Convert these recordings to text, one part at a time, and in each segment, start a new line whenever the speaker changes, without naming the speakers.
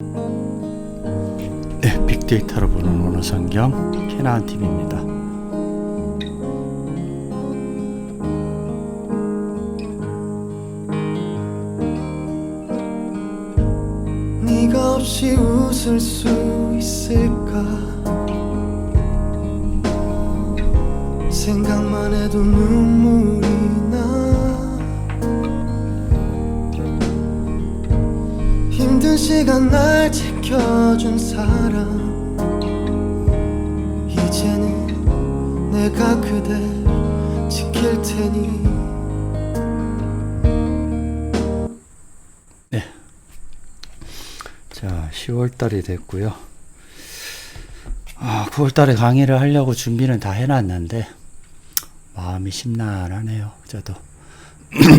네, 빅데이터로 보는 언어성경 캐나안TV입니다.
네가 없이 웃을 수 있을까? 생각만 해도 눈물이 나. 힘든 시간 날 지켜준 사람, 이제는 내가 그댈 지킬 테니.
네, 자, 10월달이 됐고요. 9월달에 강의를 하려고 준비는 다 해놨는데 마음이 심란하네요. 저도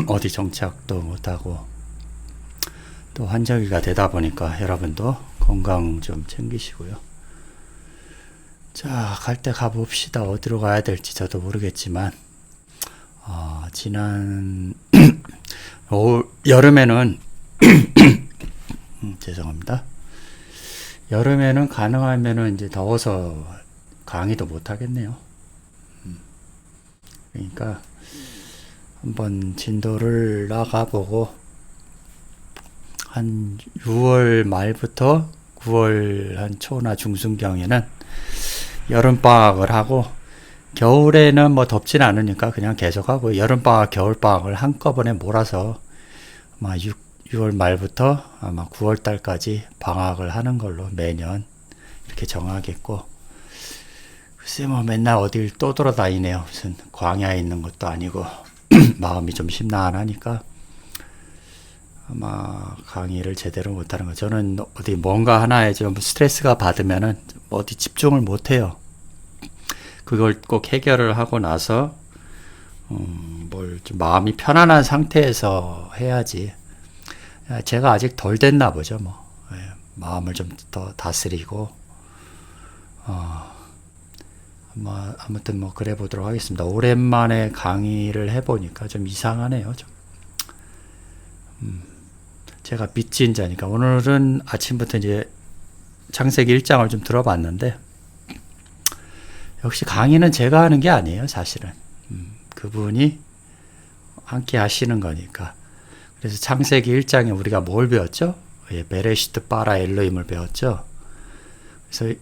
어디 정착도 못하고 또 환절기가 되다 보니까 여러분도 건강 좀 챙기시고요. 자, 갈 때 가봅시다. 어디로 가야 될지 저도 모르겠지만 지난 여름에는 죄송합니다. 여름에는 가능하면은 이제 더워서 강의도 못 하겠네요. 그러니까 한번 진도를 나가보고 한 6월 말부터 9월 한 초나 중순경에는 여름방학을 하고, 겨울에는 뭐 덥진 않으니까 그냥 계속하고, 여름방학, 겨울방학을 한꺼번에 몰아서 아마 6월 말부터 아마 9월 달까지 방학을 하는 걸로 매년 이렇게 정하겠고, 글쎄 뭐 맨날 어딜 또 돌아다니네요. 무슨 광야에 있는 것도 아니고 마음이 좀 심란하니까 아마 강의를 제대로 못하는 거. 저는 어디 뭔가 하나에 좀 스트레스가 받으면은 어디 집중을 못해요. 그걸 꼭 해결을 하고 나서 뭘 좀 마음이 편안한 상태에서 해야지. 제가 아직 덜 됐나 보죠. 뭐 마음을 좀 더 다스리고 아무튼 뭐 그래 보도록 하겠습니다. 오랜만에 강의를 해보니까 좀 이상하네요. 좀. 제가 빚진 자니까 오늘은 아침부터 이제 창세기 1장을 좀 들어봤는데, 역시 강의는 제가 하는 게 아니에요, 사실은. 그분이 함께 하시는 거니까. 그래서 창세기 1장에 우리가 뭘 배웠죠? 베레시트 바라 엘로힘을 배웠죠. 그래서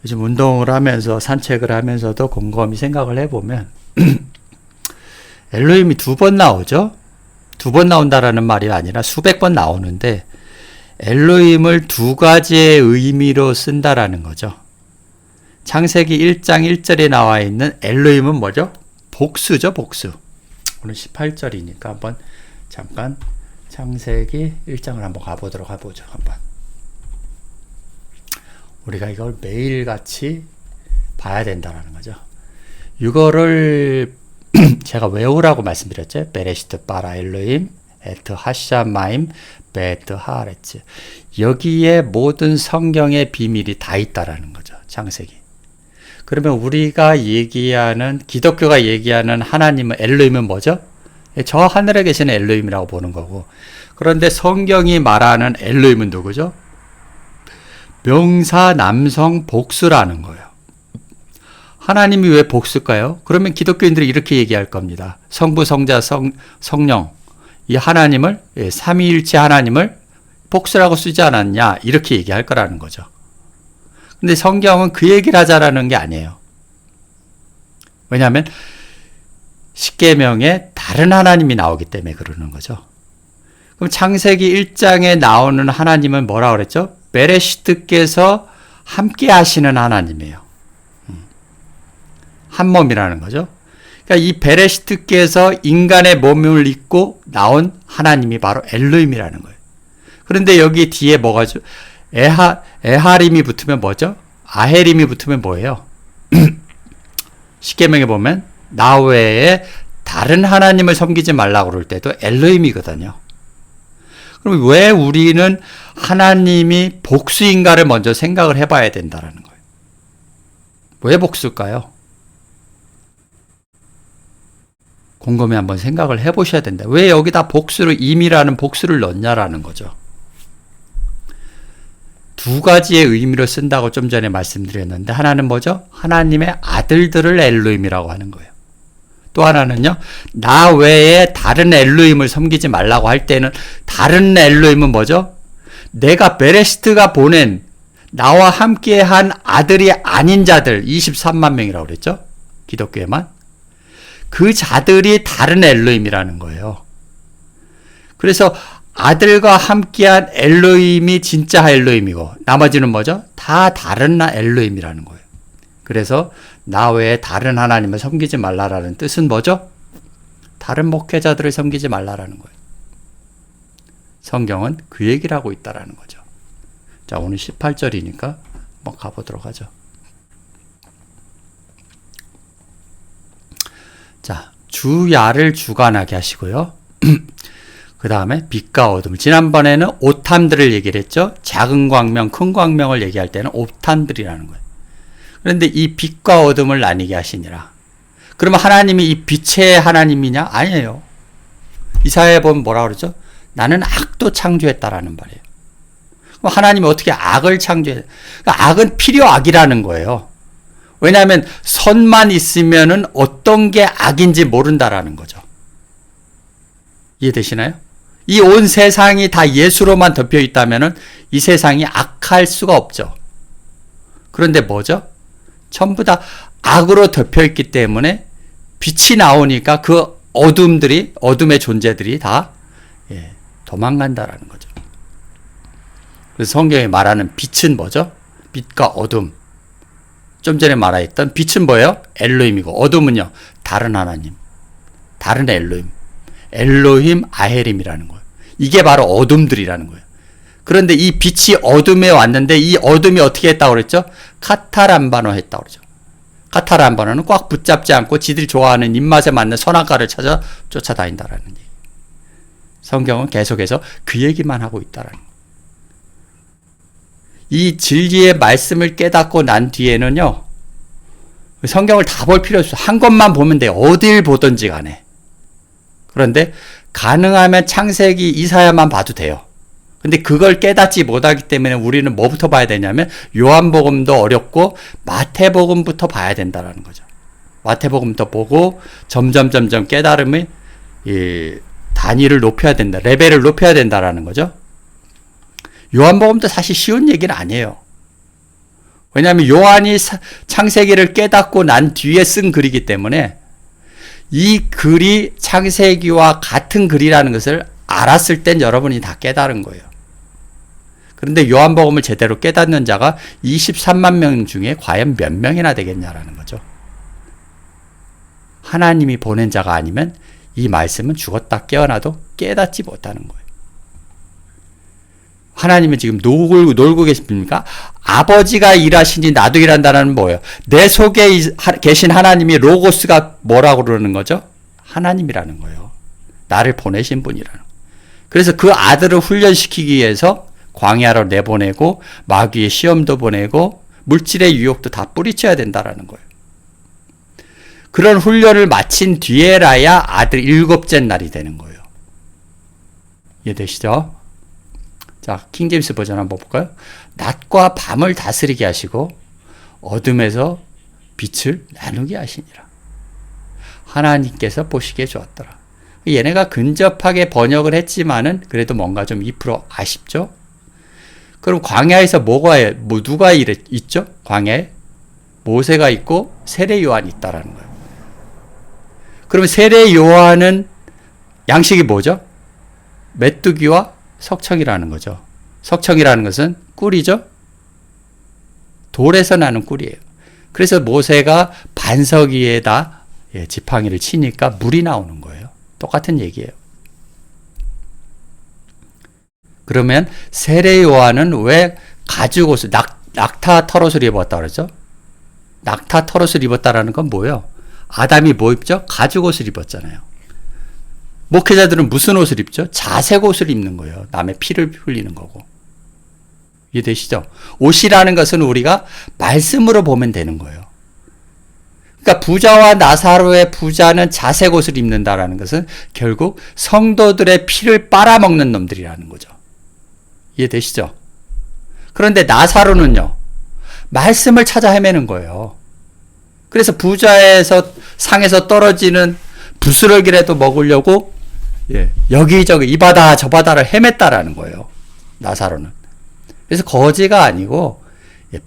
요즘 운동을 하면서 산책을 하면서도 곰곰이 생각을 해보면 엘로힘이 2번 나오죠? 2번 나온다라는 말이 아니라 수백 번 나오는데, 엘로힘을 2가지의 의미로 쓴다라는 거죠. 창세기 1장 1절에 나와 있는 엘로힘은 뭐죠? 복수죠, 복수. 오늘 18절이니까 한번 잠깐 창세기 1장을 한번 가보도록 해보죠. 한번. 우리가 이걸 매일같이 봐야 된다는 거죠. 이거를 제가 외우라고 말씀드렸죠. 베레시트 바라 엘로힘 에트 하샤마임 베트 하레츠. 여기에 모든 성경의 비밀이 다 있다라는 거죠. 창세기. 그러면 우리가 얘기하는, 기독교가 얘기하는 하나님은, 엘로힘은 뭐죠? 저 하늘에 계시는 엘로힘이라고 보는 거고, 그런데 성경이 말하는 엘로힘은 누구죠? 명사 남성 복수라는 거예요. 하나님이 왜 복수일까요? 그러면 기독교인들이 이렇게 얘기할 겁니다. 성부, 성자, 성령, 이 하나님을, 삼위일체 하나님을 복수라고 쓰지 않았냐, 이렇게 얘기할 거라는 거죠. 근데 성경은 그 얘기를 하자라는 게 아니에요. 왜냐하면 십계명에 다른 하나님이 나오기 때문에 그러는 거죠. 그럼 창세기 1장에 나오는 하나님은 뭐라고 그랬죠? 베레시트께서 함께 하시는 하나님이에요. 한 몸이라는 거죠. 그러니까 이 베레시트께서 인간의 몸을 입고 나온 하나님이 바로 엘로힘이라는 거예요. 그런데 여기 뒤에 뭐가죠? 에하림이 붙으면 뭐죠? 아헤림이 붙으면 뭐예요? 십계명에 보면 나 외에 다른 하나님을 섬기지 말라고 그럴 때도 엘로힘이거든요. 그럼 왜 우리는 하나님이 복수인가를 먼저 생각을 해봐야 된다는 거예요. 왜 복수일까요? 곰곰이 한번 생각을 해보셔야 된다. 왜 여기다 복수를, 임이라는 복수를 넣냐라는 거죠. 두 가지의 의미로 쓴다고 좀 전에 말씀드렸는데, 하나는 뭐죠? 하나님의 아들들을 엘로힘이라고 하는 거예요. 또 하나는요, 나 외에 다른 엘로힘을 섬기지 말라고 할 때는, 다른 엘로힘은 뭐죠? 내가 베레시트가 보낸 나와 함께 한 아들이 아닌 자들 23만 명이라고 그랬죠? 기독교에만. 그 자들이 다른 엘로힘이라는 거예요. 그래서 아들과 함께한 엘로힘이 진짜 엘로힘이고, 나머지는 뭐죠? 다 다른 엘로힘이라는 거예요. 그래서 나 외에 다른 하나님을 섬기지 말라라는 뜻은 뭐죠? 다른 목회자들을 섬기지 말라라는 거예요. 성경은 그 얘기를 하고 있다라는 거죠. 자, 오늘 18절이니까 한번 가보도록 하죠. 자, 주야를 주관하게 하시고요. 그 다음에 빛과 어둠을. 지난번에는 오탐들을 얘기를 했죠. 작은 광명, 큰 광명을 얘기할 때는 오탐들이라는 거예요. 그런데 이 빛과 어둠을 나뉘게 하시니라. 그러면 하나님이 이 빛의 하나님이냐? 아니에요. 이사야에 보면 뭐라고 그러죠? 나는 악도 창조했다라는 말이에요. 그럼 하나님이 어떻게 악을 창조해? 그러니까 악은 필요악이라는 거예요. 왜냐하면 선만 있으면은 어떤 게 악인지 모른다라는 거죠. 이해되시나요? 이 온 세상이 다 예수로만 덮여 있다면은 이 세상이 악할 수가 없죠. 그런데 뭐죠? 전부 다 악으로 덮여 있기 때문에 빛이 나오니까 그 어둠의 존재들이 다 도망간다라는 거죠. 그래서 성경이 말하는 빛은 뭐죠? 빛과 어둠. 좀 전에 말했던 빛은 뭐예요? 엘로힘이고, 어둠은요, 다른 하나님, 다른 엘로힘, 엘로힘 아헤림이라는 거예요. 이게 바로 어둠들이라는 거예요. 그런데 이 빛이 어둠에 왔는데 이 어둠이 어떻게 했다고 그랬죠? 카타람바노 했다고 그러죠. 카타람바노는 꽉 붙잡지 않고 지들이 좋아하는 입맛에 맞는 선악과를 찾아 쫓아다닌다라는 얘기. 성경은 계속해서 그 얘기만 하고 있다라는 거예요. 이 진리의 말씀을 깨닫고 난 뒤에는요, 성경을 다 볼 필요 없어요. 한 것만 보면 돼요. 어딜 보든지 간에. 그런데 가능하면 창세기, 이사야만 봐도 돼요. 근데 그걸 깨닫지 못하기 때문에 우리는 뭐부터 봐야 되냐면 요한복음도 어렵고 마태복음부터 봐야 된다는 거죠. 마태복음부터 보고 점점 깨달음의 단위를 높여야 된다. 레벨을 높여야 된다는 거죠. 요한복음도 사실 쉬운 얘기는 아니에요. 왜냐하면 요한이 창세기를 깨닫고 난 뒤에 쓴 글이기 때문에 이 글이 창세기와 같은 글이라는 것을 알았을 땐 여러분이 다 깨달은 거예요. 그런데 요한복음을 제대로 깨닫는 자가 23만 명 중에 과연 몇 명이나 되겠냐라는 거죠. 하나님이 보낸 자가 아니면 이 말씀은 죽었다 깨어나도 깨닫지 못하는 거예요. 하나님은 지금 놀고 계십니까? 아버지가 일하시니 나도 일한다는 뭐예요? 내 속에 계신 하나님이 로고스가 뭐라고 그러는 거죠? 하나님이라는 거예요. 나를 보내신 분이라는 거예요. 그래서 그 아들을 훈련시키기 위해서 광야로 내보내고 마귀의 시험도 보내고 물질의 유혹도 다 뿌리쳐야 된다라는 거예요. 그런 훈련을 마친 뒤에라야 아들 7째 날이 되는 거예요. 이해되시죠? 자, 킹제임스 버전 한번 볼까요? 낮과 밤을 다스리게 하시고 어둠에서 빛을 나누게 하시니라. 하나님께서 보시기에 좋았더라. 얘네가 근접하게 번역을 했지만은 그래도 뭔가 좀 2% 아쉽죠? 그럼 광야에서 누가 있죠? 광야에 모세가 있고 세례 요한이 있다라는 거예요. 그러면 세례 요한은 양식이 뭐죠? 메뚜기와 석청이라는 거죠. 석청이라는 것은 꿀이죠? 돌에서 나는 꿀이에요. 그래서 모세가 반석 위에다 지팡이를 치니까 물이 나오는 거예요. 똑같은 얘기예요. 그러면 세례 요한은 왜 가죽 옷을, 낙타 털옷을 입었다 그러죠? 낙타 털옷을 입었다라는 건 뭐예요? 아담이 뭐 입죠? 가죽 옷을 입었잖아요. 목회자들은 무슨 옷을 입죠? 자색 옷을 입는 거예요. 남의 피를 흘리는 거고. 이해되시죠? 옷이라는 것은 우리가 말씀으로 보면 되는 거예요. 그러니까 부자와 나사로의 부자는 자색 옷을 입는다라는 것은 결국 성도들의 피를 빨아먹는 놈들이라는 거죠. 이해되시죠? 그런데 나사로는요, 말씀을 찾아 헤매는 거예요. 그래서 부자에서 상에서 떨어지는 부스러기라도 먹으려고 여기저기 이 바다 저 바다를 헤맸다라는 거예요. 나사로는. 그래서 거지가 아니고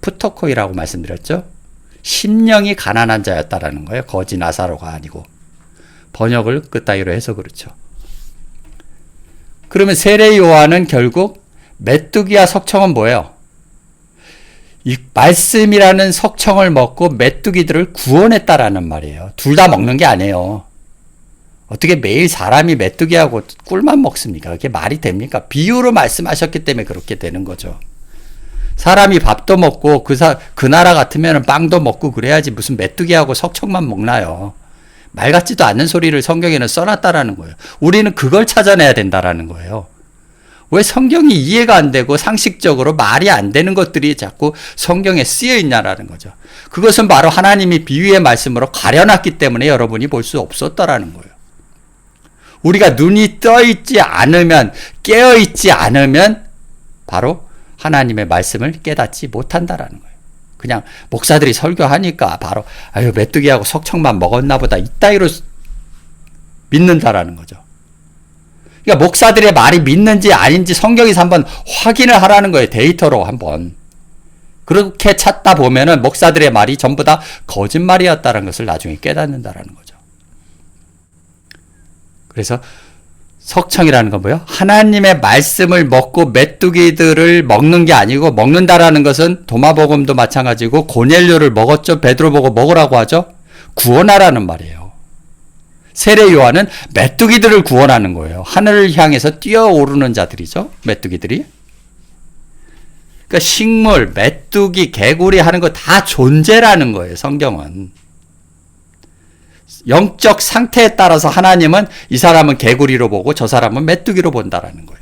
푸토코이라고 말씀드렸죠. 심령이 가난한 자였다라는 거예요. 거지 나사로가 아니고. 번역을 그따위로 해서 그렇죠. 그러면 세례 요한은 결국 메뚜기와 석청은 뭐예요? 이 말씀이라는 석청을 먹고 메뚜기들을 구원했다라는 말이에요. 둘 다 먹는 게 아니에요. 어떻게 매일 사람이 메뚜기하고 꿀만 먹습니까? 그게 말이 됩니까? 비유로 말씀하셨기 때문에 그렇게 되는 거죠. 사람이 밥도 먹고 그 나라 같으면 빵도 먹고 그래야지 무슨 메뚜기하고 석청만 먹나요? 말 같지도 않는 소리를 성경에는 써놨다라는 거예요. 우리는 그걸 찾아내야 된다라는 거예요. 왜 성경이 이해가 안 되고 상식적으로 말이 안 되는 것들이 자꾸 성경에 쓰여 있냐라는 거죠. 그것은 바로 하나님이 비유의 말씀으로 가려놨기 때문에 여러분이 볼 수 없었다라는 거예요. 우리가 눈이 떠 있지 않으면, 깨어 있지 않으면 바로 하나님의 말씀을 깨닫지 못한다라는 거예요. 그냥 목사들이 설교하니까 바로 아유 메뚜기하고 석청만 먹었나 보다 이따위로 믿는다라는 거죠. 그러니까 목사들의 말이 믿는지 아닌지 성경에서 한번 확인을 하라는 거예요. 데이터로 한번. 그렇게 찾다 보면은 목사들의 말이 전부 다 거짓말이었다는 것을 나중에 깨닫는다라는 거죠. 그래서 석청이라는 건 뭐예요? 하나님의 말씀을 먹고 메뚜기들을 먹는 게 아니고, 먹는다라는 것은 도마복음도 마찬가지고 고넬료를 먹었죠. 베드로 보고 먹으라고 하죠. 구원하라는 말이에요. 세례 요한은 메뚜기들을 구원하는 거예요. 하늘을 향해서 뛰어오르는 자들이죠. 메뚜기들이. 그러니까 식물, 메뚜기, 개구리 하는 거 다 존재라는 거예요. 성경은. 영적 상태에 따라서 하나님은 이 사람은 개구리로 보고 저 사람은 메뚜기로 본다라는 거예요.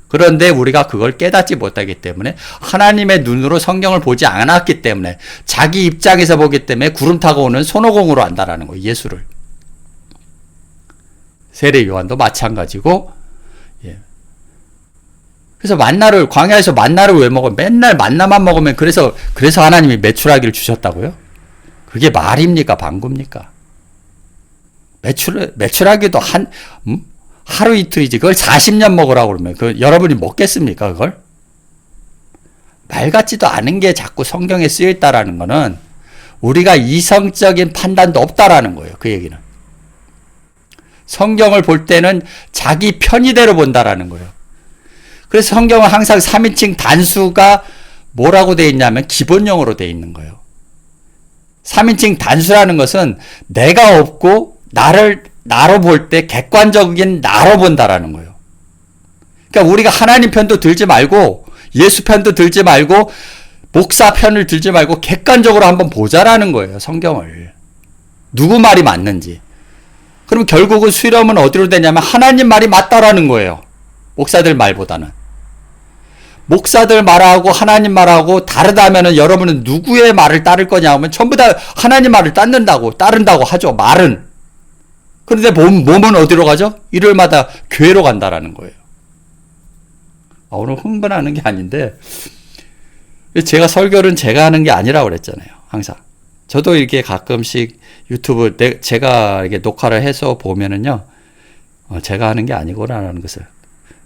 그런데 우리가 그걸 깨닫지 못하기 때문에, 하나님의 눈으로 성경을 보지 않았기 때문에, 자기 입장에서 보기 때문에 구름 타고 오는 손오공으로 안다라는 거예요. 예수를. 세례 요한도 마찬가지고. 그래서 만나를, 광야에서 만나를 왜 먹어? 맨날 만나만 먹으면 그래서 하나님이 메추라기를 주셨다고요? 그게 말입니까? 방구입니까? 메추라기도 하루 이틀이지. 그걸 40년 먹으라고 그러면 여러분이 먹겠습니까? 그걸? 말 같지도 않은 게 자꾸 성경에 쓰여 있다라는 거는 우리가 이성적인 판단도 없다라는 거예요. 그 얘기는. 성경을 볼 때는 자기 편의대로 본다라는 거예요. 그래서 성경은 항상 3인칭 단수가 뭐라고 되어 있냐면 기본형으로 되어 있는 거예요. 3인칭 단수라는 것은 내가 없고 나로 볼 때 객관적인 나로 본다라는 거예요. 그러니까 우리가 하나님 편도 들지 말고 예수 편도 들지 말고 목사 편을 들지 말고 객관적으로 한번 보자라는 거예요. 성경을. 누구 말이 맞는지. 그럼 결국은 수렴은 어디로 되냐면 하나님 말이 맞다라는 거예요. 목사들 말보다는. 목사들 말하고 하나님 말하고 다르다면은 여러분은 누구의 말을 따를 거냐 하면 전부 다 하나님 말을 따른다고 하죠. 말은. 그런데 몸은 어디로 가죠? 일요일마다 교회로 간다라는 거예요. 오늘 흥분하는 게 아닌데, 제가 설교는 제가 하는 게 아니라고 그랬잖아요. 항상. 저도 이렇게 가끔씩 유튜브 제가 이렇게 녹화를 해서 보면은요, 제가 하는 게 아니구나라는 것을,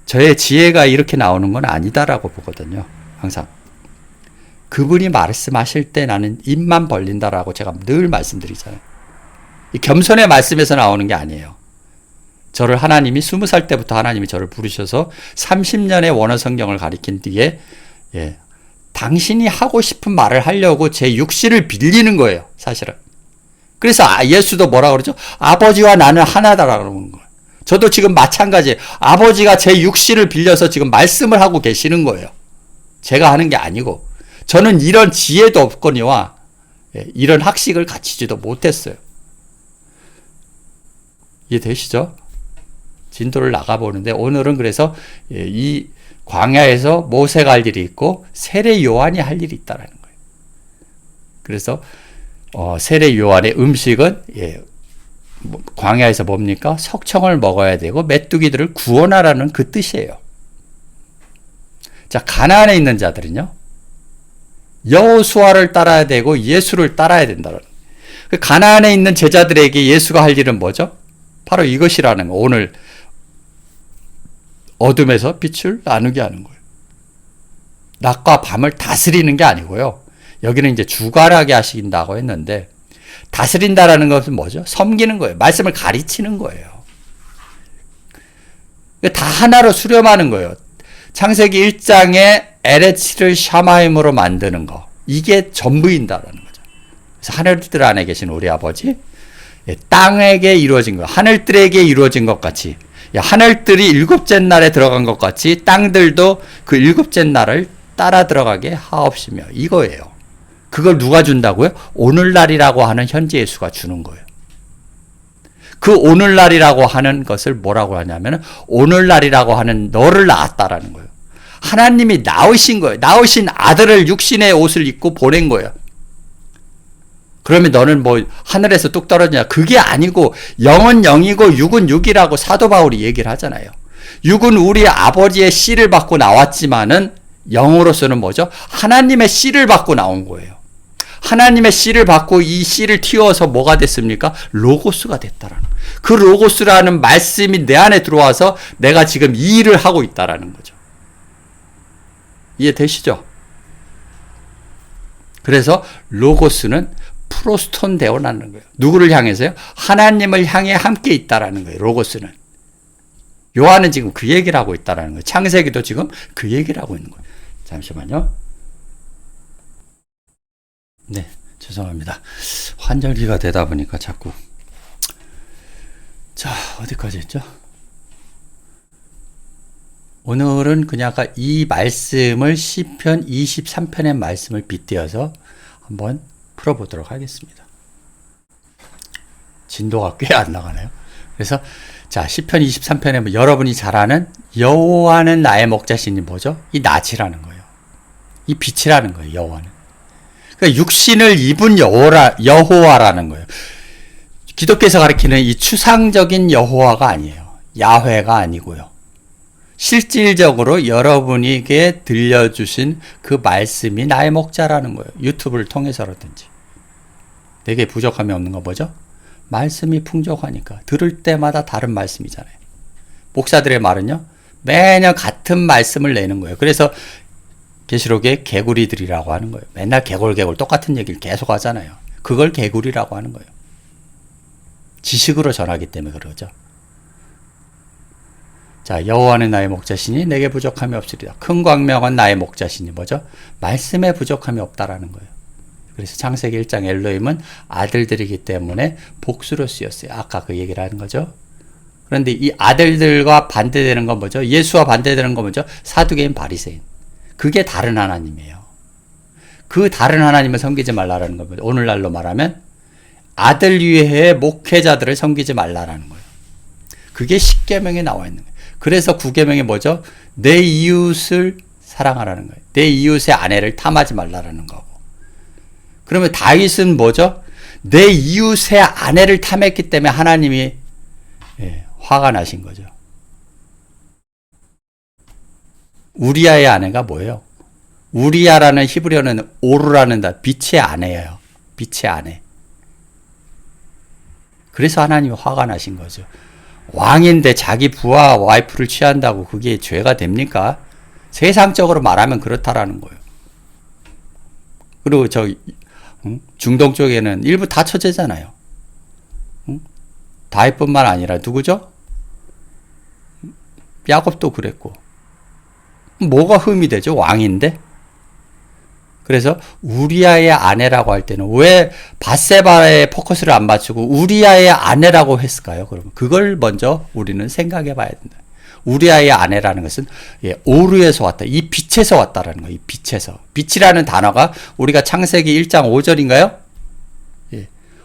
저의 지혜가 이렇게 나오는 건 아니다라고 보거든요. 항상. 그분이 말씀하실 때 나는 입만 벌린다라고 제가 늘 말씀드리잖아요. 이 겸손의 말씀에서 나오는 게 아니에요. 저를 하나님이 20살 때부터 하나님이 저를 부르셔서 30년의 원어 성경을 가리킨 뒤에 당신이 하고 싶은 말을 하려고 제 육신을 빌리는 거예요. 사실은. 그래서 예수도 뭐라고 그러죠? 아버지와 나는 하나다라고 그러는 거예요. 저도 지금 마찬가지예요. 아버지가 제 육신을 빌려서 지금 말씀을 하고 계시는 거예요. 제가 하는 게 아니고. 저는 이런 지혜도 없거니와 이런 학식을 갖추지도 못했어요. 이해되시죠? 진도를 나가보는데 오늘은 그래서 이 광야에서 모세가 할 일이 있고 세례 요한이 할 일이 있다는 거예요. 그래서 세례 요한의 음식은 광야에서 뭡니까? 석청을 먹어야 되고 메뚜기들을 구원하라는 그 뜻이에요. 자, 가나안에 있는 자들은요, 여호수아를 따라야 되고 예수를 따라야 된다는. 그 가나안에 있는 제자들에게 예수가 할 일은 뭐죠? 바로 이것이라는 거. 오늘 어둠에서 빛을 나누게 하는 거예요. 낮과 밤을 다스리는 게 아니고요. 여기는 이제 주관하게 하신다고 했는데, 다스린다라는 것은 뭐죠? 섬기는 거예요. 말씀을 가르치는 거예요. 다 하나로 수렴하는 거예요. 창세기 1장에 에레치를 샤마임으로 만드는 거. 이게 전부인다라는 거죠. 그래서 하늘들 안에 계신 우리 아버지, 땅에게 이루어진 것, 하늘들에게 이루어진 것 같이, 하늘들이 일곱째 날에 들어간 것 같이 땅들도 그 일곱째 날을 따라 들어가게 하옵시며, 이거예요. 그걸 누가 준다고요? 오늘날이라고 하는 현재 예수가 주는 거예요. 그 오늘날이라고 하는 것을 뭐라고 하냐면, 오늘날이라고 하는 너를 낳았다라는 거예요. 하나님이 낳으신 거예요. 낳으신 아들을 육신의 옷을 입고 보낸 거예요. 그러면 너는 뭐 하늘에서 뚝 떨어지냐? 그게 아니고 영은 영이고 육은 육이라고 사도 바울이 얘기를 하잖아요. 육은 우리 아버지의 씨를 받고 나왔지만은 영으로서는 뭐죠? 하나님의 씨를 받고 나온 거예요. 하나님의 씨를 받고 이 씨를 틔워서 뭐가 됐습니까? 로고스가 됐다라는 거예요. 그 로고스라는 말씀이 내 안에 들어와서 내가 지금 이 일을 하고 있다라는 거죠. 이해되시죠? 그래서 로고스는 프로스톤 되어나는 거예요. 누구를 향해서요? 하나님을 향해 함께 있다라는 거예요. 로고스는. 요한은 지금 그 얘기를 하고 있다라는 거예요. 창세기도 지금 그 얘기를 하고 있는 거예요. 잠시만요. 네, 죄송합니다. 환절기가 되다 보니까 자꾸. 자, 어디까지 했죠? 오늘은 그냥 아까 이 말씀을 시편 23편의 말씀을 빗대어서 한번 풀어보도록 하겠습니다. 진도가 꽤 안 나가네요. 그래서 자, 시편 23편에 여러분이 잘 아는 여호와는 나의 목자신이 뭐죠? 이 낫이라는 거예요. 이 빛이라는 거예요. 여호와는. 그러니까 육신을 입은 여호와라는 거예요. 기독교에서 가리키는 이 추상적인 여호와가 아니에요. 야훼가 아니고요. 실질적으로 여러분에게 들려주신 그 말씀이 나의 목자라는 거예요. 유튜브를 통해서라든지. 내게 부족함이 없는 건 뭐죠? 말씀이 풍족하니까. 들을 때마다 다른 말씀이잖아요. 목사들의 말은요, 매년 같은 말씀을 내는 거예요. 그래서 계시록에 개구리들이라고 하는 거예요. 맨날 개골 똑같은 얘기를 계속 하잖아요. 그걸 개구리라고 하는 거예요. 지식으로 전하기 때문에 그러죠. 자, 여호와는 나의 목자시니 내게 부족함이 없으리라. 큰 광명은 나의 목자시니 뭐죠? 말씀에 부족함이 없다라는 거예요. 그래서 창세기 1장 엘로힘은 아들들이기 때문에 복수로 쓰였어요. 아까 그 얘기를 하는 거죠. 그런데 이 아들들과 반대되는 건 뭐죠? 예수와 반대되는 건 뭐죠? 사두개인 바리새인. 그게 다른 하나님이에요. 그 다른 하나님을 섬기지 말라라는 겁니다. 오늘날로 말하면 아들 위에 목회자들을 섬기지 말라라는 거예요. 그게 십계명에 나와 있는 거예요. 그래서 구계명이 뭐죠? 내 이웃을 사랑하라는 거예요. 내 이웃의 아내를 탐하지 말라라는 거고. 그러면 다윗은 뭐죠? 내 이웃의 아내를 탐했기 때문에 하나님이 화가 나신 거죠. 우리아의 아내가 뭐예요? 우리아라는 히브리어는 오르라는 빛의 아내예요. 빛의 아내. 그래서 하나님이 화가 나신 거죠. 왕인데 자기 부하 와이프를 취한다고 그게 죄가 됩니까? 세상적으로 말하면 그렇다라는 거예요. 그리고 중동 쪽에는 일부 다 처제잖아요. 다윗뿐만 아니라 누구죠? 야곱도 그랬고. 뭐가 흠이 되죠? 왕인데? 그래서 우리아의 아내라고 할 때는 왜 밧세바에 포커스를 안 맞추고 우리아의 아내라고 했을까요? 그러면 그걸 먼저 우리는 생각해 봐야 된다. 우리아의 아내라는 것은 오르에서 왔다. 이 빛에서 왔다라는 거예요. 이 빛에서. 빛이라는 단어가 우리가 창세기 1장 5절인가요?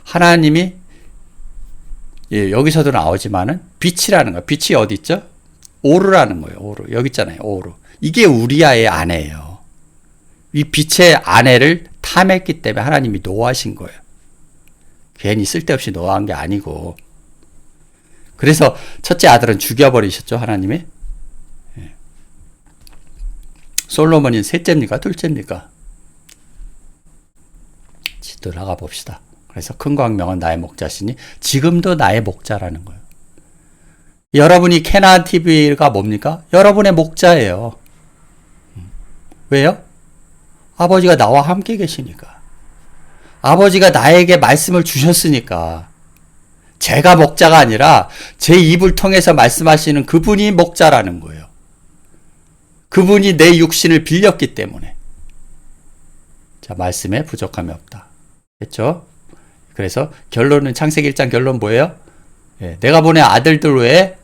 하나님이 여기서도 나오지만은 빛이라는 거예요. 빛이 어디 있죠? 오르라는 거예요. 오르. 여기 있잖아요. 오르. 이게 우리아의 아내예요. 이 빛의 아내를 탐했기 때문에 하나님이 노하신 거예요. 괜히 쓸데없이 노한 게 아니고. 그래서 첫째 아들은 죽여버리셨죠, 하나님이. 솔로몬이 셋째입니까? 둘째입니까? 또 나가 봅시다. 그래서 큰 광명은 나의 목자시니 지금도 나의 목자라는 거예요. 여러분이 캐나안 TV가 뭡니까? 여러분의 목자예요. 왜요? 아버지가 나와 함께 계시니까. 아버지가 나에게 말씀을 주셨으니까. 제가 목자가 아니라 제 입을 통해서 말씀하시는 그분이 목자라는 거예요. 그분이 내 육신을 빌렸기 때문에. 자, 말씀에 부족함이 없다. 됐죠? 그래서 결론은 창세기 1장 결론 뭐예요? 내가 보낸 아들들 외에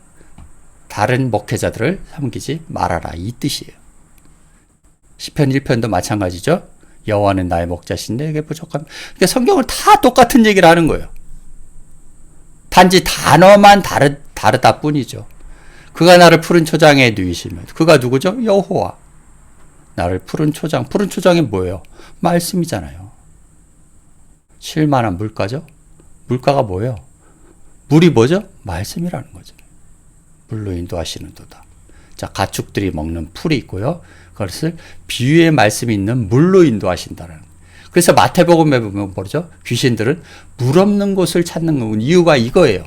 다른 목회자들을 섬기지 말아라. 이 뜻이에요. 시편 1편도 마찬가지죠. 여호와는 나의 목자신 내게 부족함. 그러니까 성경을 다 똑같은 얘기를 하는 거예요. 단지 단어만 다르다 뿐이죠. 그가 나를 푸른 초장에 누이시며 그가 누구죠? 여호와. 나를 푸른 초장. 푸른 초장이 뭐예요? 말씀이잖아요. 쉴만한 물가죠? 물가가 뭐예요? 물이 뭐죠? 말씀이라는 거죠. 물로 인도하시는 도다. 자, 가축들이 먹는 풀이 있고요. 그것을 비유의 말씀이 있는 물로 인도하신다는. 그래서 마태복음에 보면 뭐죠? 귀신들은 물 없는 곳을 찾는 이유가 이거예요.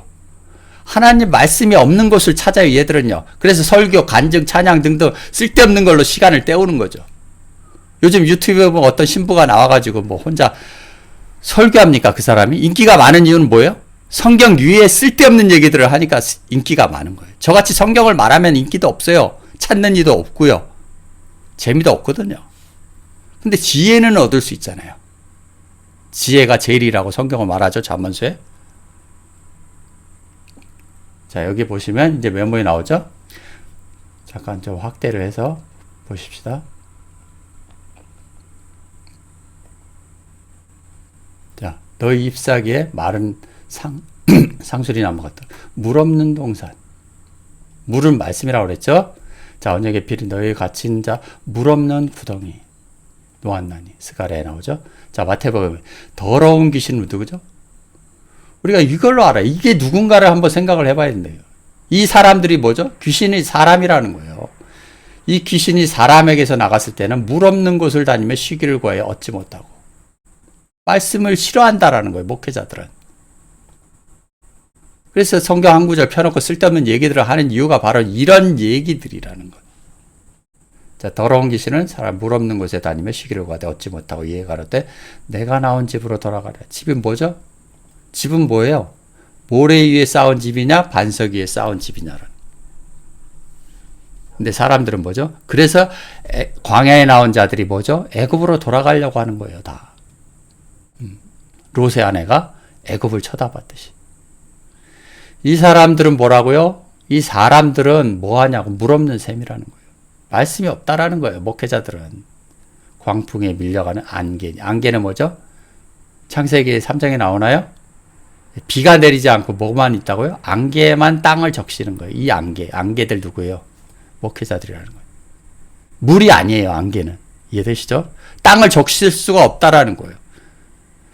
하나님 말씀이 없는 곳을 찾아요, 얘들은요. 그래서 설교, 간증, 찬양 등등 쓸데없는 걸로 시간을 때우는 거죠. 요즘 유튜브에 보면 어떤 신부가 나와가지고 뭐 혼자 설교합니까? 그 사람이? 인기가 많은 이유는 뭐예요? 성경 위에 쓸데없는 얘기들을 하니까 인기가 많은 거예요. 저같이 성경을 말하면 인기도 없어요. 찾는 이도 없고요. 재미도 없거든요. 근데 지혜는 얻을 수 있잖아요. 지혜가 제일이라고 성경을 말하죠. 잠언서에. 자, 여기 보시면 이제 메모에 나오죠. 잠깐 좀 확대를 해서 보십시다. 자, 너희 잎사귀에 마른 상수리 나무 같다. 물 없는 동산. 물은 말씀이라고 그랬죠. 자, 언약의 필이 너희 갇힌 자 물 없는 구덩이. 노한나니 스가랴에 나오죠. 자, 마태복음 더러운 귀신은 누구죠? 우리가 이걸로 알아. 이게 누군가를 한번 생각을 해봐야 된대요. 이 사람들이 뭐죠? 귀신이 사람이라는 거예요. 이 귀신이 사람에게서 나갔을 때는 물 없는 곳을 다니며 쉬기를 구하여 얻지 못하고 말씀을 싫어한다라는 거예요. 목회자들은. 그래서 성경 한 구절 펴놓고 쓸데없는 얘기들을 하는 이유가 바로 이런 얘기들이라는 거예요. 자, 더러운 귀신은 사람 물 없는 곳에 다니며 쉬기를 구하되 얻지 못하고 이에 가로되 내가 나온 집으로 돌아가라. 집은 뭐죠? 집은 뭐예요? 모래 위에 쌓은 집이냐 반석 위에 쌓은 집이냐는. 근데 사람들은 뭐죠? 그래서 광야에 나온 자들이 뭐죠? 애굽으로 돌아가려고 하는 거예요. 다. 롯의 아내가 애굽을 쳐다봤듯이. 이 사람들은 뭐라고요? 이 사람들은 뭐 하냐고 물 없는 셈이라는 거예요. 말씀이 없다라는 거예요. 목회자들은. 광풍에 밀려가는 안개. 안개는 뭐죠? 창세기 3장에 나오나요? 비가 내리지 않고 뭐만 있다고요? 안개만 땅을 적시는 거예요. 이 안개들 누구예요? 목회자들이라는 거예요. 물이 아니에요, 안개는. 이해되시죠? 땅을 적실 수가 없다라는 거예요.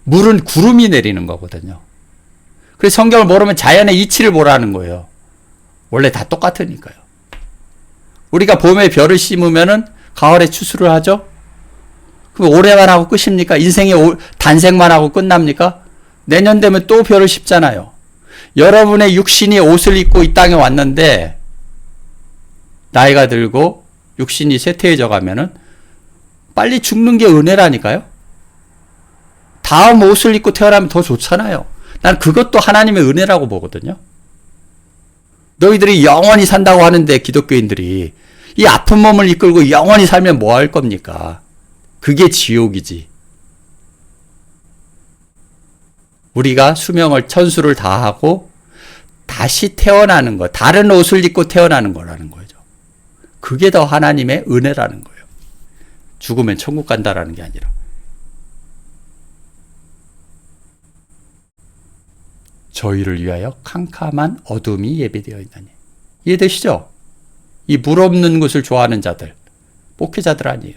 물은 구름이 내리는 거거든요. 그래서 성경을 모르면 자연의 이치를 보라는 거예요. 원래 다 똑같으니까요. 우리가 봄에 벼를 심으면은 가을에 추수를 하죠? 그럼 올해만 하고 끝입니까? 인생의 단생만 하고 끝납니까? 내년 되면 또 벼를 심잖아요. 여러분의 육신이 옷을 입고 이 땅에 왔는데 나이가 들고 육신이 쇠퇴해져 가면은 빨리 죽는 게 은혜라니까요. 다음 옷을 입고 태어나면 더 좋잖아요. 난 그것도 하나님의 은혜라고 보거든요. 너희들이 영원히 산다고 하는데 기독교인들이 이 아픈 몸을 이끌고 영원히 살면 뭐 할 겁니까? 그게 지옥이지. 우리가 수명을 천수를 다하고 다시 태어나는 것, 다른 옷을 입고 태어나는 거라는 거죠. 그게 더 하나님의 은혜라는 거예요. 죽으면 천국 간다라는 게 아니라. 저희를 위하여 캄캄한 어둠이 예비되어 있다니. 이해되시죠? 이 물 없는 곳을 좋아하는 자들, 목회자들 아니에요.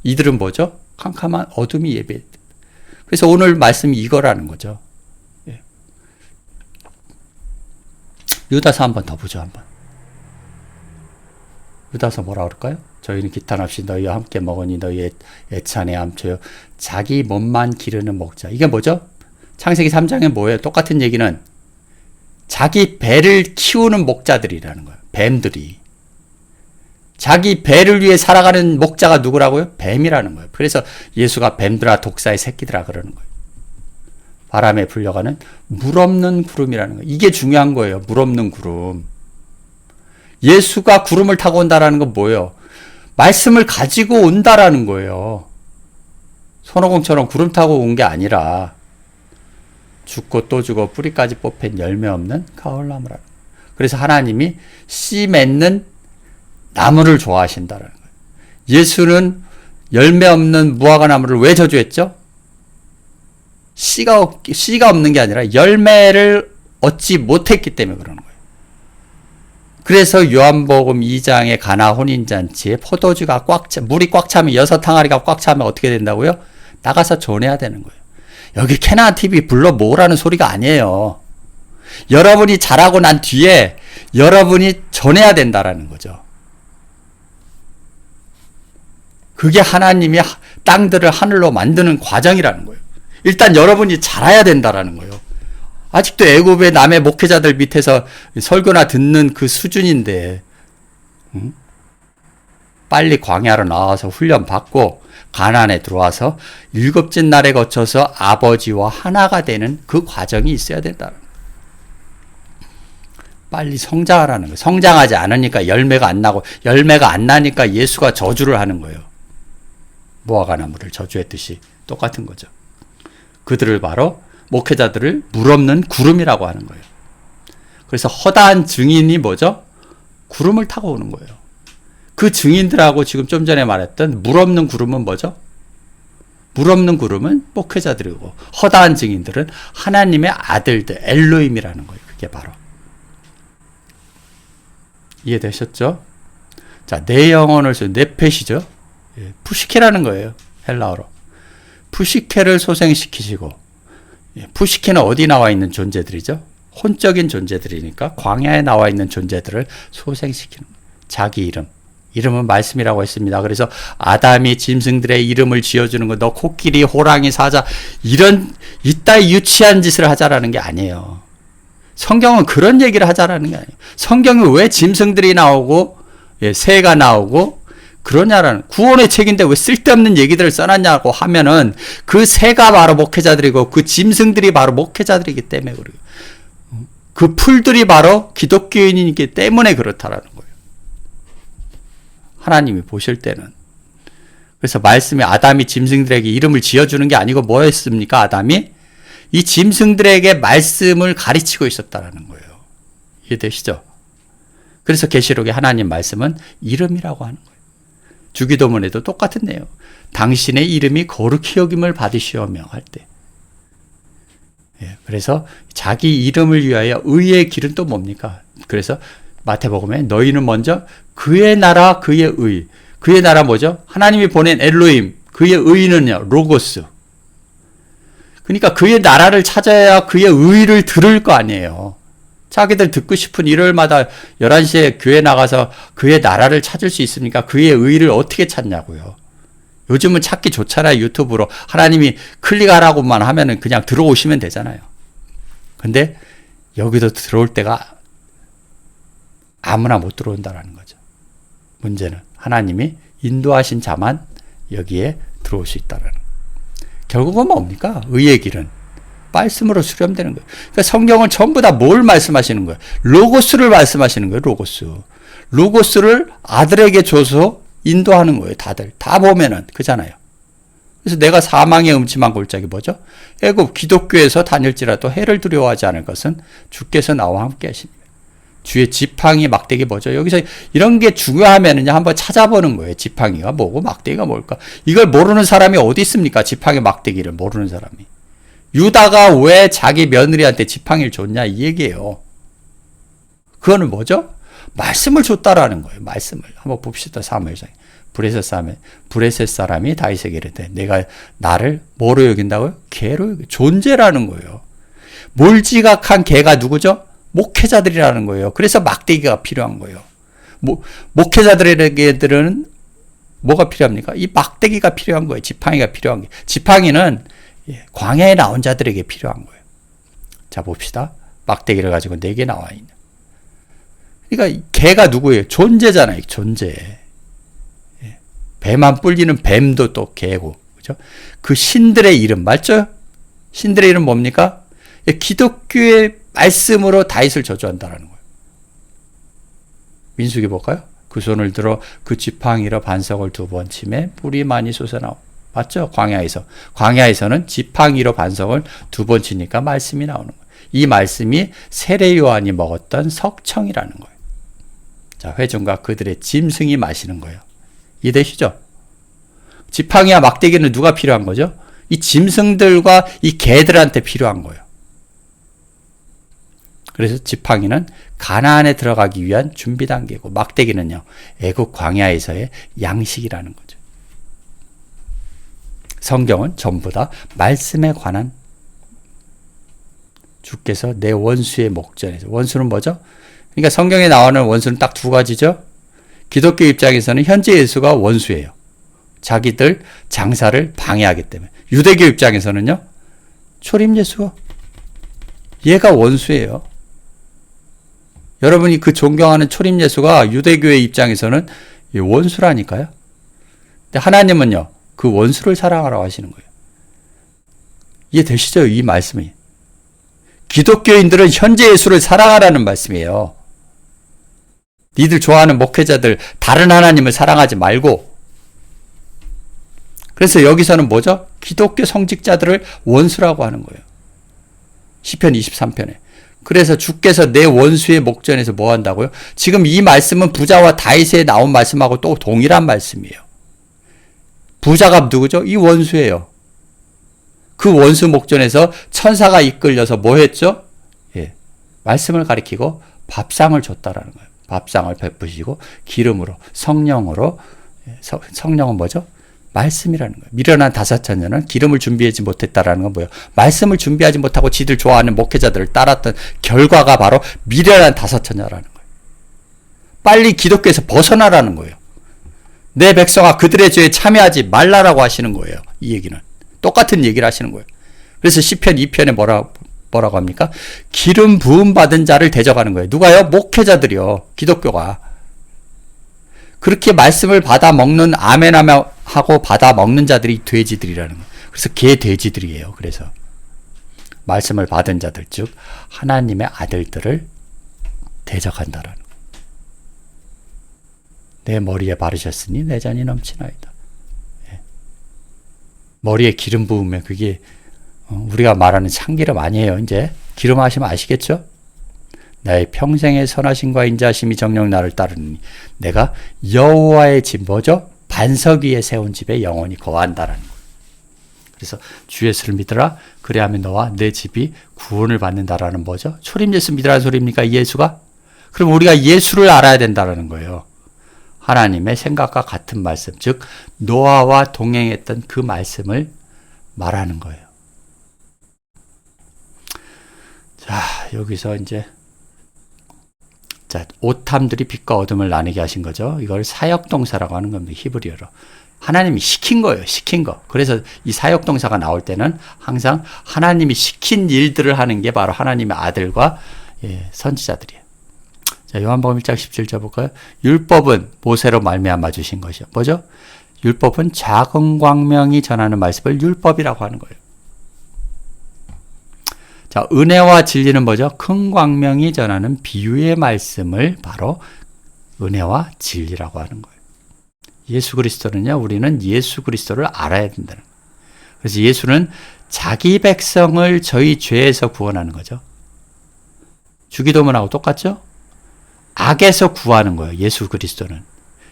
이들은 뭐죠? 캄캄한 어둠이 예비되어 있다. 그래서 오늘 말씀이 이거라는 거죠. 예. 유다서 한번 더 보죠, 한번. 그다서 뭐라 그럴까요? 저희는 기탄 없이 너희와 함께 먹으니 너희의 애찬에 암초요. 자기 몸만 기르는 목자. 이게 뭐죠? 창세기 3장에 뭐예요? 똑같은 얘기는 자기 배를 키우는 목자들이라는 거예요. 뱀들이. 자기 배를 위해 살아가는 목자가 누구라고요? 뱀이라는 거예요. 그래서 예수가 뱀들아 독사의 새끼들아 그러는 거예요. 바람에 불려가는 물 없는 구름이라는 거예요. 이게 중요한 거예요. 물 없는 구름. 예수가 구름을 타고 온다라는 건 뭐예요? 말씀을 가지고 온다라는 거예요. 손오공처럼 구름 타고 온 게 아니라 죽고 또 죽어 뿌리까지 뽑힌 열매 없는 가을나무라는 거예요. 그래서 하나님이 씨 맺는 나무를 좋아하신다라는 거예요. 예수는 열매 없는 무화과 나무를 왜 저주했죠? 씨가 없는 게 아니라 열매를 얻지 못했기 때문에 그러는 거예요. 그래서 요한복음 2장의 가나 혼인잔치에 포도주가 물이 꽉 차면 6항아리가 꽉 차면 어떻게 된다고요? 나가서 전해야 되는 거예요. 여기 캐나안 TV 불러 모으라는 소리가 아니에요. 여러분이 자라고 난 뒤에 여러분이 전해야 된다라는 거죠. 그게 하나님이 땅들을 하늘로 만드는 과정이라는 거예요. 일단 여러분이 자라야 된다라는 거예요. 아직도 애굽의 남의 목회자들 밑에서 설교나 듣는 그 수준인데 빨리 광야로 나와서 훈련 받고 가나안에 들어와서 7째 날에 거쳐서 아버지와 하나가 되는 그 과정이 있어야 된다는 거예요. 빨리 성장하라는 거예요. 성장하지 않으니까 열매가 안 나고 열매가 안 나니까 예수가 저주를 하는 거예요. 무화과 나무를 저주했듯이 똑같은 거죠. 그들을 바로 목회자들을 물 없는 구름이라고 하는 거예요. 그래서 허다한 증인이 뭐죠? 구름을 타고 오는 거예요. 그 증인들하고 지금 좀 전에 말했던 물 없는 구름은 뭐죠? 물 없는 구름은 목회자들이고 허다한 증인들은 하나님의 아들들 엘로힘이라는 거예요. 그게 바로. 이해되셨죠? 자, 내 영혼을 네펫이죠. 푸시케라는 거예요. 헬라어로. 푸시케를 소생시키시고, 푸시케는 어디 나와 있는 존재들이죠? 혼적인 존재들이니까 광야에 나와 있는 존재들을 소생시키는 거예요. 자기 이름은 말씀이라고 했습니다. 그래서 아담이 짐승들의 이름을 지어주는 거, 너 코끼리, 호랑이, 사자 이따위 유치한 짓을 하자라는 게 아니에요. 성경은 그런 얘기를 하자라는 게 아니에요. 성경은 왜 짐승들이 나오고 새가 나오고 그러냐라는, 구원의 책인데 왜 쓸데없는 얘기들을 써놨냐고 하면은 그 새가 바로 목회자들이고 그 짐승들이 바로 목회자들이기 때문에 그래요. 그 풀들이 바로 기독교인이기 때문에 그렇다라는 거예요. 하나님이 보실 때는. 그래서 말씀이 아담이 짐승들에게 이름을 지어주는 게 아니고 뭐 했습니까? 아담이 이 짐승들에게 말씀을 가르치고 있었다라는 거예요. 이해되시죠? 그래서 계시록에 하나님 말씀은 이름이라고 하는 거예요. 주기도문에도 똑같은 내용. 당신의 이름이 거룩히 여김을 받으시오며 할 때. 그래서 자기 이름을 위하여 의의 길은 또 뭡니까? 그래서 마태복음에 너희는 먼저 그의 나라 그의 의. 그의 나라 뭐죠? 하나님이 보낸 엘로힘. 그의 의는요. 로고스. 그러니까 그의 나라를 찾아야 그의 의를 들을 거 아니에요. 자기들 듣고 싶은 일요일마다 11시에 교회 나가서 그의 나라를 찾을 수 있습니까? 그의 의를 어떻게 찾냐고요. 요즘은 찾기 좋잖아요. 유튜브로. 하나님이 클릭하라고만 하면은 그냥 들어오시면 되잖아요. 근데 여기도 들어올 때가 아무나 못 들어온다라는 거죠. 문제는 하나님이 인도하신 자만 여기에 들어올 수 있다라는 거예요. 결국은 뭡니까? 의의 길은 말씀으로 수렴되는 거예요. 그러니까 성경은 전부 다 뭘 말씀하시는 거예요? 로고스를 말씀하시는 거예요. 로고스를 아들에게 줘서 인도하는 거예요. 다들 다 보면은 그잖아요. 그래서 내가 사망의 음침한 골짜기 뭐죠? 애굽 기독교에서 다닐지라도 해를 두려워하지 않을 것은 주께서 나와 함께 하시니 주의 지팡이 막대기 뭐죠? 여기서 이런 게 중요하면은 한번 찾아보는 거예요. 지팡이가 뭐고 막대기가 뭘까? 이걸 모르는 사람이 어디 있습니까? 지팡이 막대기를 모르는 사람이. 유다가 왜 자기 며느리한테 지팡이를 줬냐 이 얘기예요. 그거는 뭐죠? 말씀을 줬다라는 거예요. 말씀을. 한번 봅시다. 사무엘상. 브레셋 사람이 다윗에게 이르되 내가 나를 뭐로 여긴다고요? 개로 여겨. 존재라는 거예요. 몰지각한 개가 누구죠? 목회자들이라는 거예요. 그래서 막대기가 필요한 거예요. 목회자들에게들은 뭐가 필요합니까? 이 막대기가 필요한 거예요. 지팡이가 필요한 게. 지팡이는 광야에 나온 자들에게 필요한 거예요. 자, 봅시다. 막대기를 가지고 4개 나와 있는. 그러니까 개가 누구예요? 존재잖아요. 존재. 배만 뿔리는 뱀도 또 개고. 그죠? 그 신들의 이름 맞죠? 신들의 이름 뭡니까? 기독교의 말씀으로 다윗을 저주한다라는 거예요. 민수기 볼까요? 그 손을 들어 그 지팡이로 반석을 2번 치매 뿔이 많이 솟아나오. 맞죠? 광야에서는 지팡이로 반석을 2번 치니까 말씀이 나오는 거예요. 이 말씀이 세례 요한이 먹었던 석청이라는 거예요. 자, 회중과 그들의 짐승이 마시는 거예요. 이해되시죠? 지팡이와 막대기는 누가 필요한 거죠? 이 짐승들과 이 개들한테 필요한 거예요. 그래서 지팡이는 가나안에 들어가기 위한 준비 단계고 막대기는요, 애국 광야에서의 양식이라는 거죠. 성경은 전부 다 말씀에 관한, 주께서 내 원수의 목전에서, 원수는 뭐죠? 그러니까 성경에 나오는 원수는 딱 2가지죠. 기독교 입장에서는 현재 예수가 원수예요. 자기들 장사를 방해하기 때문에. 유대교 입장에서는요, 초림 예수, 얘가 원수예요. 여러분이 그 존경하는 초림 예수가 유대교의 입장에서는 원수라니까요. 근데 하나님은요, 그 원수를 사랑하라고 하시는 거예요. 이해되시죠? 이 말씀이. 기독교인들은 현재 예수를 사랑하라는 말씀이에요. 니들 좋아하는 목회자들 다른 하나님을 사랑하지 말고. 그래서 여기서는 뭐죠? 기독교 성직자들을 원수라고 하는 거예요. 시편 23편에. 그래서 주께서 내 원수의 목전에서 뭐 한다고요? 지금 이 말씀은 부자와 다윗에 나온 말씀하고 또 동일한 말씀이에요. 부자가 누구죠? 이 원수예요. 그 원수 목전에서 천사가 이끌려서 뭐 했죠? 말씀을 가리키고 밥상을 줬다라는 거예요. 밥상을 베푸시고 기름으로, 성령으로, 성령은 뭐죠? 말씀이라는 거예요. 미련한 5처녀는 기름을 준비하지 못했다라는 건 뭐예요? 말씀을 준비하지 못하고 지들 좋아하는 목회자들을 따랐던 결과가 바로 미련한 5처녀라는 거예요. 빨리 기독교에서 벗어나라는 거예요. 내 백성아 그들의 죄에 참여하지 말라라고 하시는 거예요. 이 얘기는. 똑같은 얘기를 하시는 거예요. 그래서 시편 2편에 뭐라고 합니까? 기름 부음 받은 자를 대적하는 거예요. 누가요? 목회자들이요. 기독교가. 그렇게 말씀을 받아 먹는, 아멘하고 받아 먹는 자들이 돼지들이라는 거예요. 그래서 개 돼지들이에요. 그래서 말씀을 받은 자들, 즉 하나님의 아들들을 대적한다라는 거예요. 내 머리에 바르셨으니 내 잔이 넘치나이다. 머리에 기름 부으면 그게 우리가 말하는 참기름 아니에요. 이제 기름 하시면 아시겠죠? 나의 평생의 선하심과 인자하심이 정녕 나를 따르니 내가 여호와의 집, 뭐죠? 반석 위에 세운 집에 영원히 거한다라는 거예요. 그래서 주 예수를 믿으라. 그래야면 너와 내 집이 구원을 받는다라는 뭐죠? 초림 예수 믿으라는 소리입니까? 예수가? 그럼 우리가 예수를 알아야 된다라는 거예요. 하나님의 생각과 같은 말씀, 즉 노아와 동행했던 그 말씀을 말하는 거예요. 자, 여기서 이제 오탐들이 빛과 어둠을 나뉘게 하신 거죠. 이걸 사역동사라고 하는 겁니다. 히브리어로. 하나님이 시킨 거예요. 시킨 거. 그래서 이 사역동사가 나올 때는 항상 하나님이 시킨 일들을 하는 게 바로 하나님의 아들과 선지자들이에요. 자, 요한복음 1장 17절 볼까요? 율법은 모세로 말미암아 주신 것이요. 뭐죠? 율법은 작은 광명이 전하는 말씀을 율법이라고 하는 거예요. 자, 은혜와 진리는 뭐죠? 큰 광명이 전하는 비유의 말씀을 바로 은혜와 진리라고 하는 거예요. 예수 그리스도는요, 우리는 예수 그리스도를 알아야 된다는 거예요. 그래서 예수는 자기 백성을 저희 죄에서 구원하는 거죠. 주기도문하고 똑같죠? 악에서 구하는 거예요. 예수 그리스도는.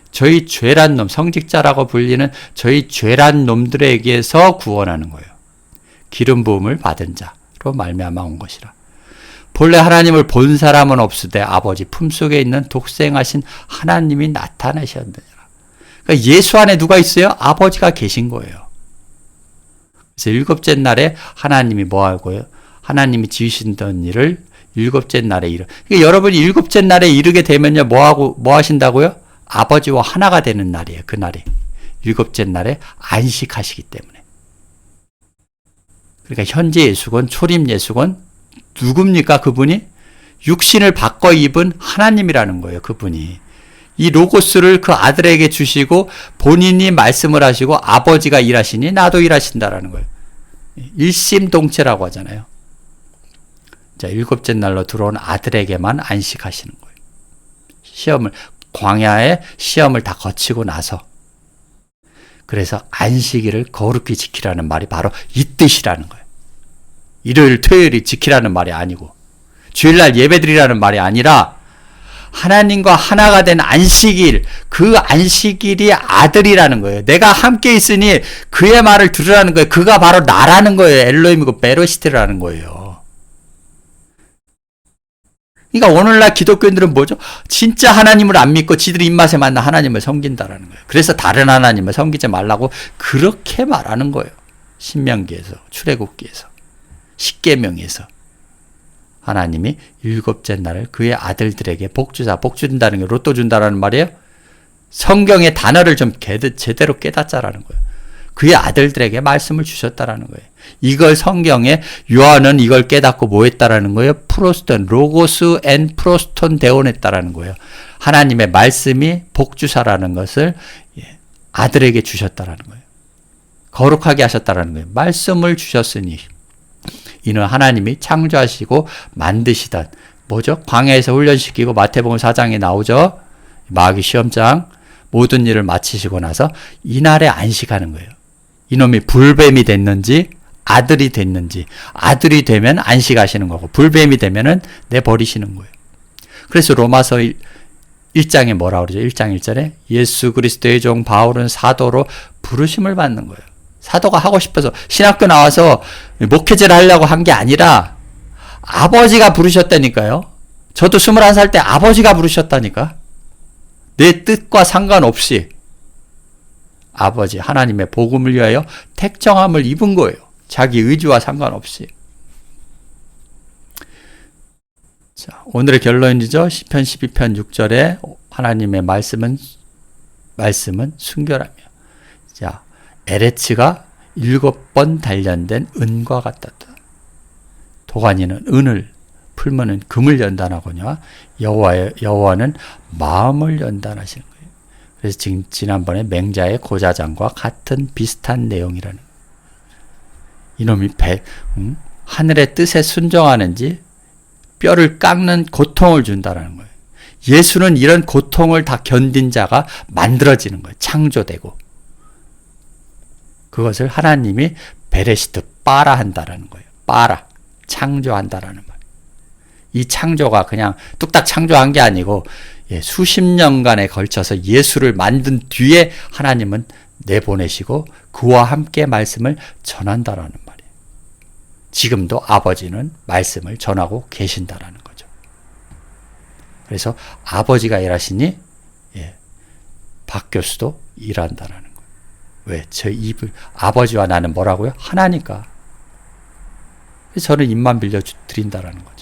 저희 죄란 놈, 성직자라고 불리는 저희 죄란 놈들에게서 구원하는 거예요. 기름 부음을 받은 자로 말미암아 온 것이라. 본래 하나님을 본 사람은 없으되 아버지 품속에 있는 독생하신 하나님이 나타나셨느니라. 그러니까 예수 안에 누가 있어요? 아버지가 계신 거예요. 그래서 7째 날에 하나님이 뭐 하고요? 하나님이 지으신던 일을 일곱째 날에 그러니까 여러분이 일곱째 날에 이르게 되면요, 뭐 하신다고요? 아버지와 하나가 되는 날이에요. 그 날이. 일곱째 날에 안식하시기 때문에. 그러니까 현재 예수건, 초림 예수건, 누굽니까? 그분이? 육신을 바꿔 입은 하나님이라는 거예요. 그분이. 이 로고스를 그 아들에게 주시고 본인이 말씀을 하시고 아버지가 일하시니 나도 일하신다라는 거예요. 일심동체라고 하잖아요. 자, 일곱째 날로 들어온 아들에게만 안식하시는 거예요. 광야의 시험을 다 거치고 나서. 그래서 안식일을 거룩히 지키라는 말이 바로 이 뜻이라는 거예요. 일요일, 토요일이 지키라는 말이 아니고, 주일날 예배드리라는 말이 아니라, 하나님과 하나가 된 안식일, 그 안식일이 아들이라는 거예요. 내가 함께 있으니 그의 말을 들으라는 거예요. 그가 바로 나라는 거예요. 엘로힘이고 베로시트라는 거예요. 그러니까 오늘날 기독교인들은 뭐죠? 진짜 하나님을 안 믿고 지들이 입맛에 맞는 하나님을 섬긴다라는 거예요. 그래서 다른 하나님을 섬기지 말라고 그렇게 말하는 거예요. 신명기에서, 출애굽기에서, 십계명에서. 하나님이 일곱째 날을 그의 아들들에게 복 준다는 게 로또 준다라는 말이에요. 성경의 단어를 좀 제대로 깨닫자라는 거예요. 그의 아들들에게 말씀을 주셨다라는 거예요. 이걸 성경에 요한은 이걸 깨닫고 뭐 했다라는 거예요? 프로스톤, 로고스 앤 프로스톤 대원했다라는 거예요. 하나님의 말씀이 복주사라는 것을 아들에게 주셨다라는 거예요. 거룩하게 하셨다라는 거예요. 말씀을 주셨으니 이는 하나님이 창조하시고 만드시던 뭐죠? 광야에서 훈련시키고 마태복음 4장에 나오죠. 마귀 시험장 모든 일을 마치시고 나서 이날에 안식하는 거예요. 이놈이 불뱀이 됐는지 아들이 됐는지, 아들이 되면 안식하시는 거고 불뱀이 되면은 내버리시는 거예요. 그래서 로마서 1장에 뭐라 그러죠? 1장 1절에 예수 그리스도의 종 바울은 사도로 부르심을 받는 거예요. 사도가 하고 싶어서 신학교 나와서 목회제를 하려고 한 게 아니라 아버지가 부르셨다니까요. 저도 21살 때 아버지가 부르셨다니까. 내 뜻과 상관없이 아버지 하나님의 복음을 위하여 택정함을 입은 거예요. 자기 의지와 상관없이. 자, 오늘의 결론이죠. 시편 12편 6절에 하나님의 말씀은 순결하며. 자, 에레츠가 7번 단련된 은과 같았다. 도가니는 은을, 풀무는 금을 연단하거니와 여호와는 마음을 연단하시는 거예요. 그래서 지난번에 맹자의 고자장과 같은 비슷한 내용이라는 거예요. 이놈이 하늘의 뜻에 순종하는지 뼈를 깎는 고통을 준다라는 거예요. 예수는 이런 고통을 다 견딘 자가 만들어지는 거예요. 창조되고. 그것을 하나님이 베레시트 빠라 한다라는 거예요. 빠라. 창조한다라는 말. 이 창조가 그냥 뚝딱 창조한 게 아니고 수십 년간에 걸쳐서 예수를 만든 뒤에 하나님은 내보내시고 그와 함께 말씀을 전한다라는 말이에요. 지금도 아버지는 말씀을 전하고 계신다라는 거죠. 그래서 아버지가 일하시니 박 교수도 일한다라는 거예요. 왜? 저 입을 아버지와 나는 뭐라고요? 하나니까. 그래서 저는 입만 빌려드린다라는 거죠.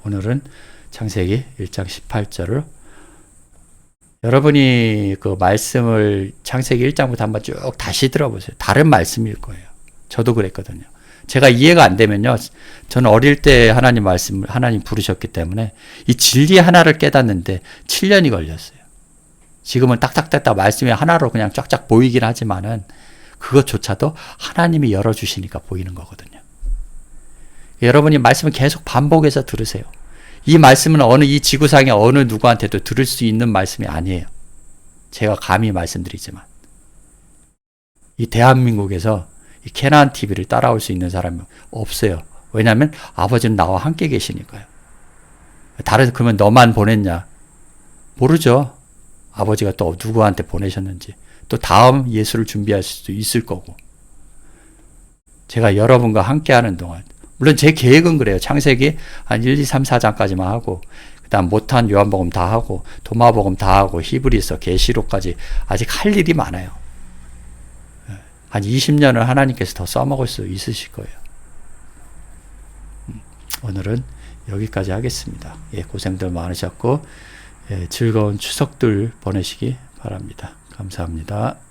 오늘은 창세기 1장 18절을 여러분이 그 말씀을 창세기 1장부터 한번 쭉 다시 들어보세요. 다른 말씀일 거예요. 저도 그랬거든요. 제가 이해가 안 되면요. 저는 어릴 때 하나님 말씀을 하나님 부르셨기 때문에 이 진리 하나를 깨닫는데 7년이 걸렸어요. 지금은 딱딱딱딱 말씀이 하나로 그냥 쫙쫙 보이긴 하지만은 그것조차도 하나님이 열어주시니까 보이는 거거든요. 여러분이 말씀을 계속 반복해서 들으세요. 이 말씀은 이 지구상의 어느 누구한테도 들을 수 있는 말씀이 아니에요. 제가 감히 말씀드리지만. 이 대한민국에서 이 캐나안 TV를 따라올 수 있는 사람이 없어요. 왜냐하면 아버지는 나와 함께 계시니까요. 그러면 너만 보냈냐? 모르죠. 아버지가 또 누구한테 보내셨는지. 또 다음 예수를 준비할 수도 있을 거고. 제가 여러분과 함께 하는 동안 물론 제 계획은 그래요. 창세기 한 1, 2, 3, 4장까지만 하고 그 다음 못한 요한복음 다 하고 도마복음 다 하고 히브리서 계시록까지 아직 할 일이 많아요. 한 20년을 하나님께서 더 써먹을 수 있으실 거예요. 오늘은 여기까지 하겠습니다. 예, 고생들 많으셨고, 예, 즐거운 추석들 보내시기 바랍니다. 감사합니다.